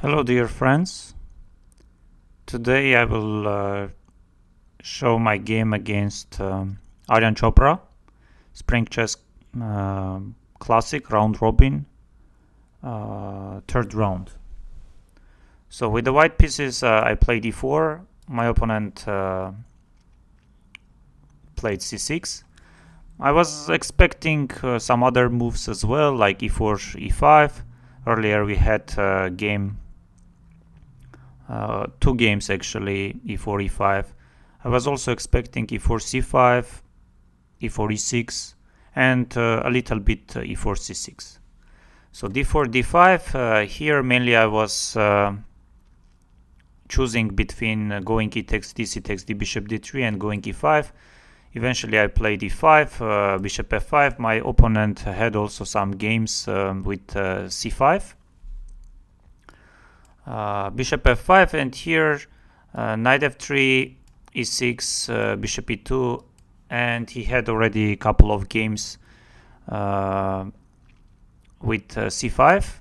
Hello dear friends, today I will show my game against Aryan Chopra, Spring Chess Classic Round Robin, third round. So with the white pieces I played e4, my opponent played c6. I was expecting some other moves as well, like e4, e5. Earlier we had two games actually, e4, e5. I was also expecting e4, c5, e4, e6, and a little bit e4, c6. So d4, d5. Here mainly I was choosing between going e takes d, c takes d, bishop d3, and going e5. Eventually I played e5, bishop f5. My opponent had also some games with c5. Bishop f5, and here knight f3, e6, bishop e2, and he had already a couple of games with c5.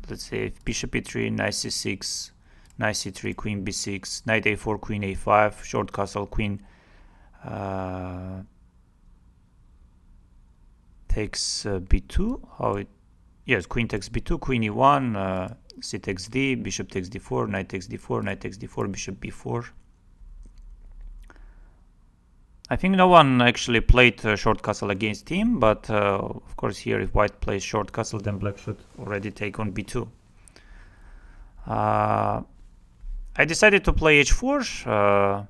Let's say bishop e3, knight c6, knight c3, queen b6, knight a4, queen a5, short castle, queen takes b2. How it? Yes, queen takes b2, queen e1, c takes d, bishop takes d4, knight takes d4, knight takes d4, bishop b4. I think no one actually played short castle against him, but of course here if white plays short castle, then black should already take on b2. I decided to play h4.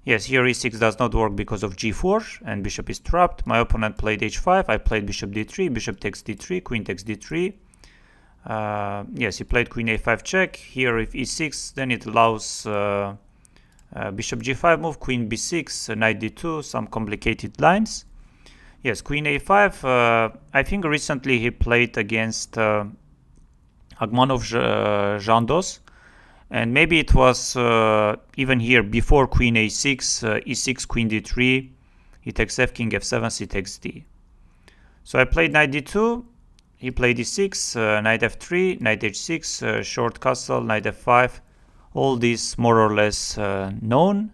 Yes, here e6 does not work because of g4 and bishop is trapped. My opponent played h5. I played bishop d3, bishop takes d3, queen takes d3. Yes, he played queen a5 check. Here if e6, then it allows bishop g5 move, queen b6, knight d2, some complicated lines. Yes, queen a5. I think recently he played against Agmanov Jandos. And maybe it was even here before queen a6, e6, queen d3, he takes f, king f7, c takes d. So I played knight d2, he played e6, knight f3, knight h6, short castle, knight f5, all these more or less known,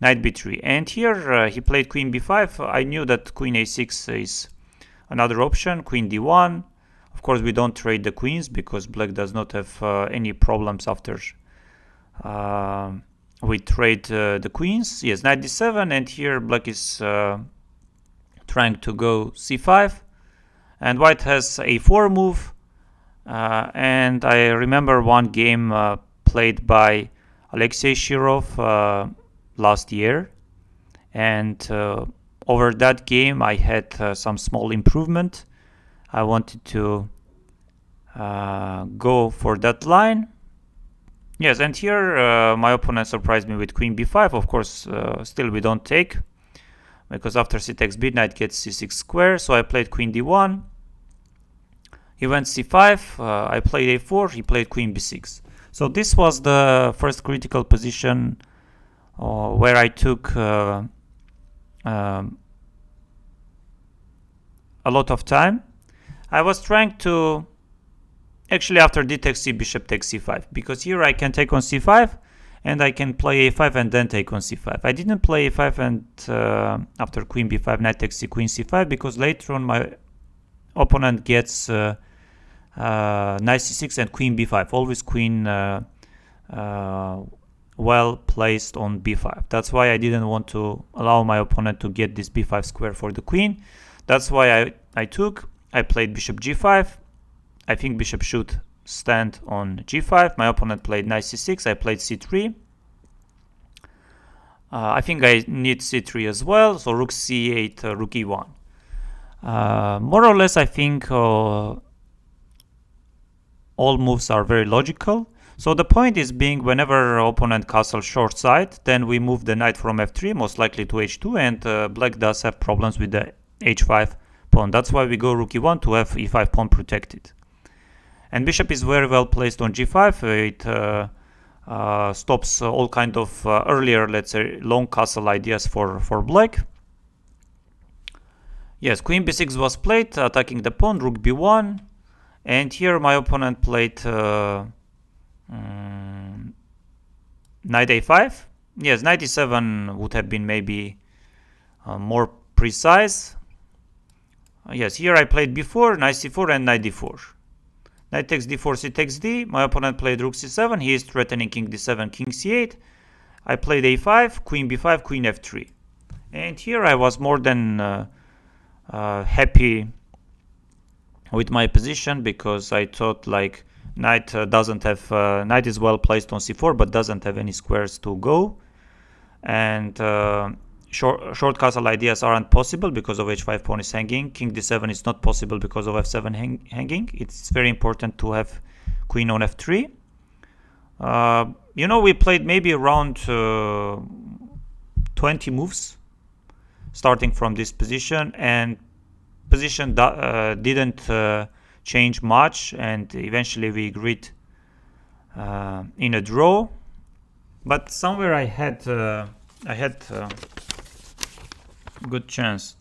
knight b3. And here he played queen b5. I knew that queen a6 is another option, queen d1. Of course we don't trade the queens because black does not have any problems after we trade the queens. Yes, knight d7, and here black is trying to go c5, and white has a4 move. And I remember one game played by Alexei Shirov last year, and over that game I had some small improvement. I wanted to go for that line. Yes, and here my opponent surprised me with queen b5. Of course, still we don't take, because after c takes b, knight gets c6 square. So I played queen d1. He went c5. I played a4. He played queen b6. So this was the first critical position where I took a lot of time. I was trying to actually after d takes c, bishop takes c5, because here I can take on c5 and I can play a5 and then take on c5. I didn't play a5 and after queen b5, knight takes c, queen c5, because later on my opponent gets knight c6 and queen b5, always queen well placed on b5. That's why I didn't want to allow my opponent to get this b5 square for the queen. That's why I played bishop g5. I think bishop should stand on g5. My opponent played knight c6. I played c3. I think I need c3 as well. So rook c8, rook e1. More or less, I think all moves are very logical. So the point is being, whenever opponent castles short side, then we move the knight from f3, most likely to h2, and black does have problems with the h5 pawn. That's why we go rook e1 to have e5 pawn protected. And bishop is very well placed on g5. It stops all kind of earlier, let's say, long castle ideas for black. Yes, queen b6 was played, attacking the pawn, rook b1. And here my opponent played Knight a5. Yes, knight e7 would have been maybe more precise. Yes, here I played before, knight c4 and knight d4. Knight takes d4, c takes d. My opponent played rook c7. He is threatening king d7, king c8. I played a5, queen b5, queen f3. And here I was more than happy with my position, because I thought like knight doesn't have knight is well placed on c4 but doesn't have any squares to go, and short castle ideas aren't possible because of h5 pawn is hanging. King d7 is not possible because of f7 hanging. It's very important to have queen on f3. You know, we played maybe around 20 moves starting from this position, and position didn't change much, and eventually we agreed in a draw. But somewhere I had good chance.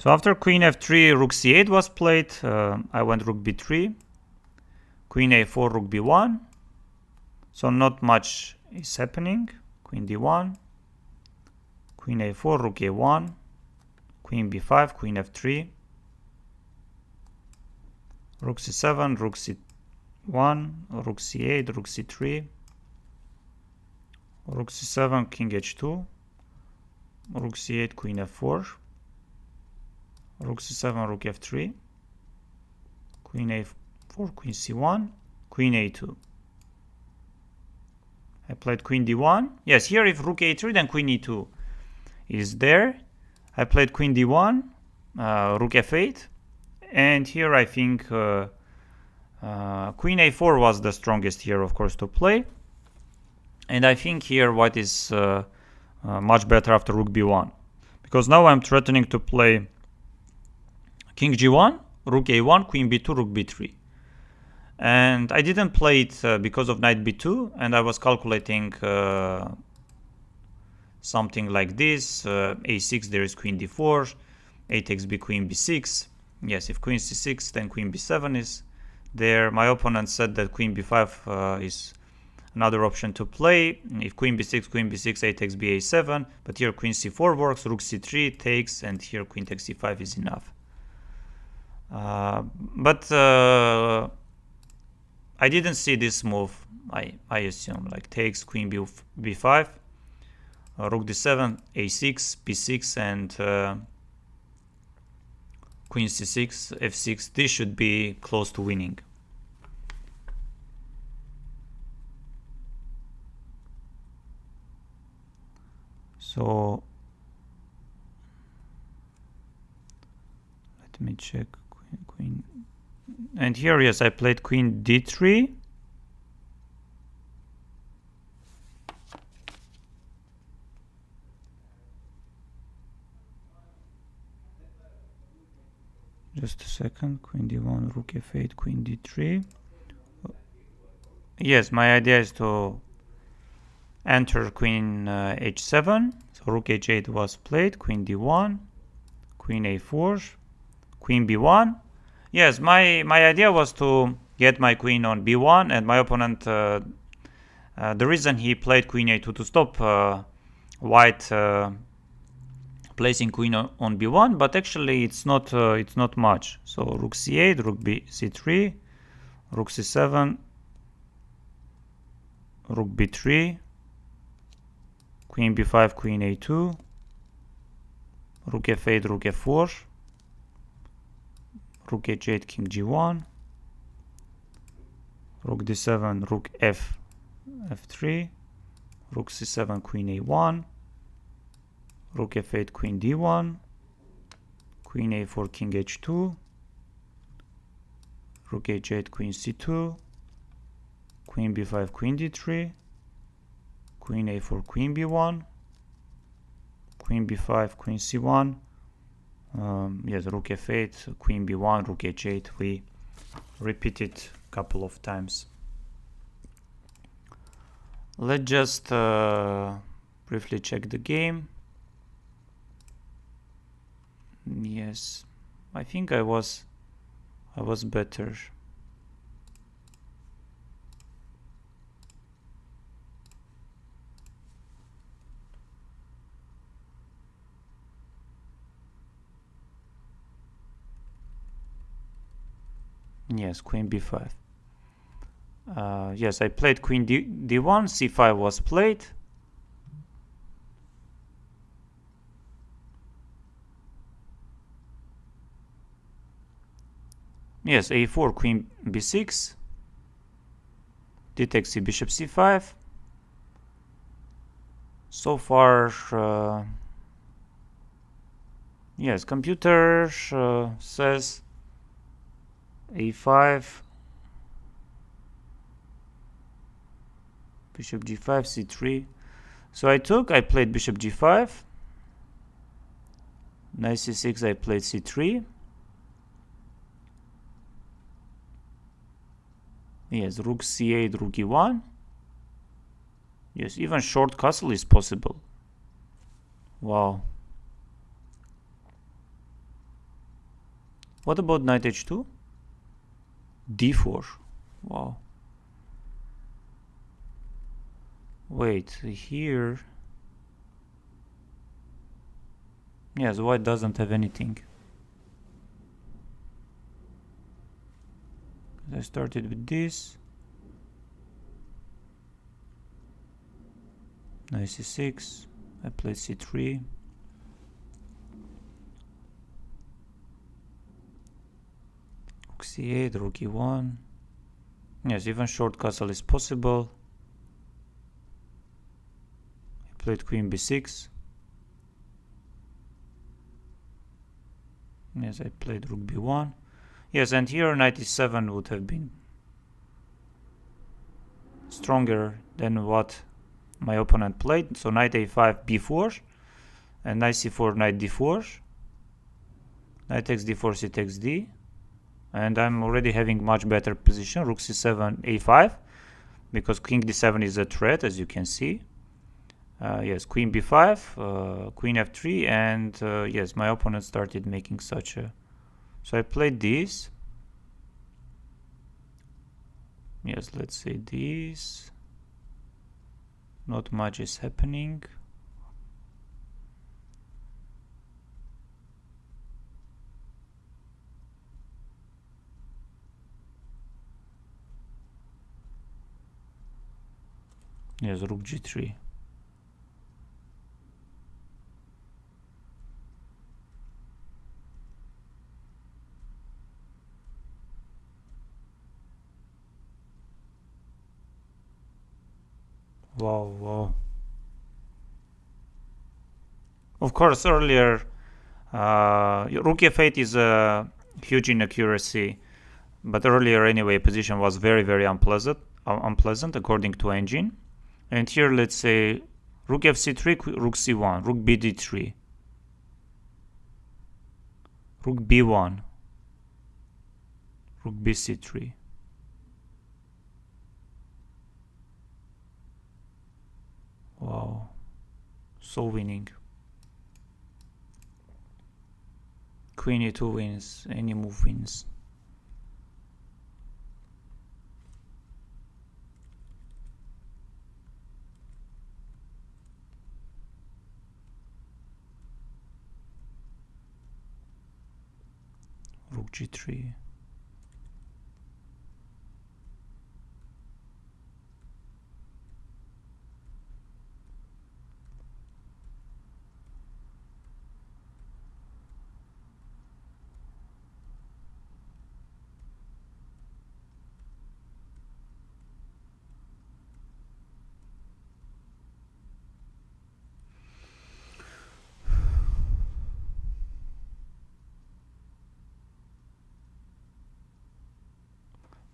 So after queen f3, rook c8 was played. I went rook b3, queen a4, rook b1. So not much is happening. Queen d1, queen a4, rook a1, queen b5, queen f3, rook c7, rook c1, rook c8, rook c3, rook c7, king h2, rook c8, queen f4, rook c7, rook f3, queen a4, queen c1, queen a2. I played queen d1. Yes, here if rook a3, then queen e2 is there. I played queen d1, rook f8, and here I think queen a4 was the strongest here, of course, to play. And I think here white is much better after rook b1, because now I'm threatening to play king g1, rook a1, queen b2, rook b3. And I didn't play it because of knight b2, and I was calculating something like this. A6, there is queen d4, a takes b, queen b6. Yes, if queen c6, then queen b7 is there. My opponent said that queen b5 is another option to play. If queen b6, a takes b, a7. But here queen c4 works, rook c3 takes, and here queen takes c5 is enough. But I didn't see this move. I assume like takes, queen b5, rook d7, a6, b6, and queen c6, f6. This should be close to winning. So let me check queen. And here, yes, I played queen d3. Just a second. Queen d1, rook f8, queen d3. Yes, my idea is to enter queen h7. So rook h8 was played. Queen d1, queen a4, queen b1. Yes, my idea was to get my queen on b1, and my opponent, the reason he played queen a2 to stop white placing queen on b1, but actually it's not much. So rook c8, rook c3, rook c7, rook b3, queen b5, queen a2, rook f8, rook f4, rook h8, king g1, rook d7, rook f3, rook c7, queen a1, rook f8, queen d1, queen a4, king h2, rook h8, queen c2, queen b5, queen d3, queen a4, queen b1, queen b5, queen c1. Yes, rook f8, queen b1, rook h8. We repeat it a couple of times. Let's just briefly check the game. Yes, I think I was better. Yes, queen b5. Yes, I played queen d1, c5 was played. Yes, a4, queen b6. D takes c, bishop c5. So far, yes, computer says a5, bishop g5, c3. So I played bishop g5. Knight c6, I played c3. Yes, rook c8, rook e1. Yes, even short castle is possible. Wow. What about knight h2? d4. Wow. Wait, here. Yes, white doesn't have anything. I started with this. Knight c6. I played c3. Rook c8, rook e1. Yes, even short castle is possible. I played queen b6. Yes, I played rook b1. Yes, and here knight e7 would have been stronger than what my opponent played. So knight a5, b4, and knight c4, knight d4. Knight takes d4, c takes d. And I'm already having much better position. Rook c7, a5, because king d7 is a threat, as you can see. Yes, queen b5, queen f3, and yes, my opponent started making such a... So I played this. Yes, let's say this. Not much is happening. Yes, rook g3. Wow, wow. Of course, earlier, rook f8 is a huge inaccuracy, but earlier anyway, position was very, very unpleasant according to engine. And here, let's say rook fc3, rook c1, rook bd3, rook b1, rook bc3. Wow, so winning. Queen e2 wins, any move wins. Rook g3.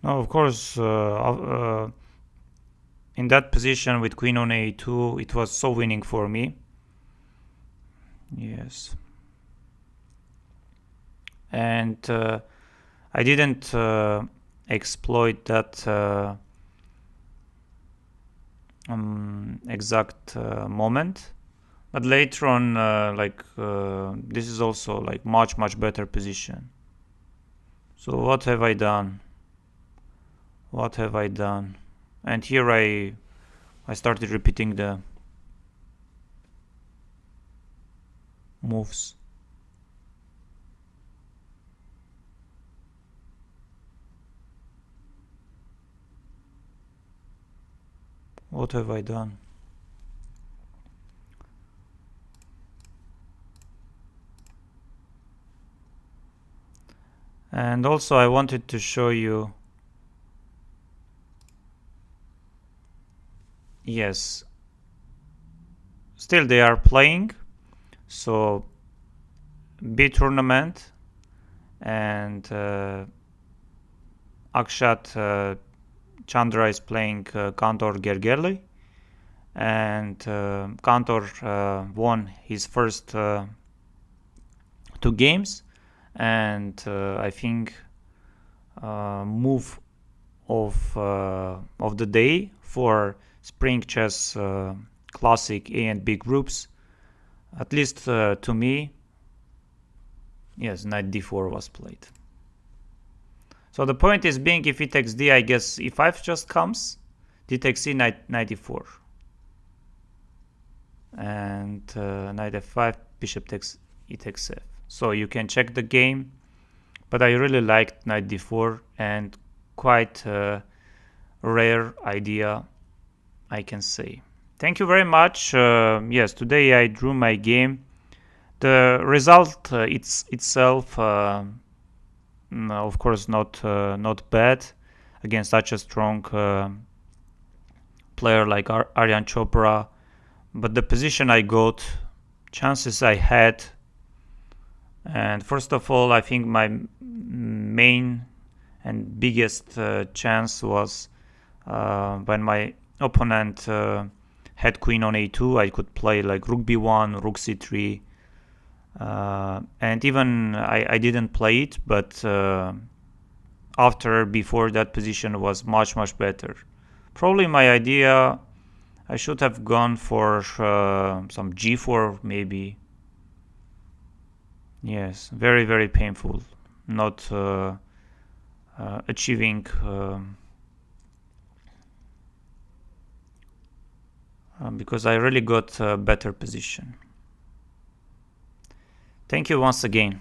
Now, of course, in that position with queen on a2, it was so winning for me. Yes. And I didn't exploit that exact moment. But later on, this is also like much better position. So what have I done? What have I done? And here I started repeating the moves. What have I done? And also I wanted to show you, yes, still they are playing. So B tournament, and Akshat Chandra is playing Kantor Gergerli, and Kantor won his first 2 games, and I think move of the day for Spring Chess Classic A and B groups, at least to me. Yes, knight d4 was played. So the point is being, if he takes d, I guess e5 just comes, d takes c, knight e4, and knight f5, bishop takes e takes f. So you can check the game, but I really liked knight d4, and quite a rare idea, I can say. Thank you very much. Yes, today I drew my game. The result itself, of course, not bad against such a strong player like Aryan Chopra, but the position I got, chances I had, and first of all, I think my main and biggest chance was when my opponent had queen on a2. I could play like rook b1, rook c3, and even I didn't play it, but before that position was much better. Probably my idea, I should have gone for some g4 maybe. Yes, very painful, not achieving because I really got a better position. Thank you once again.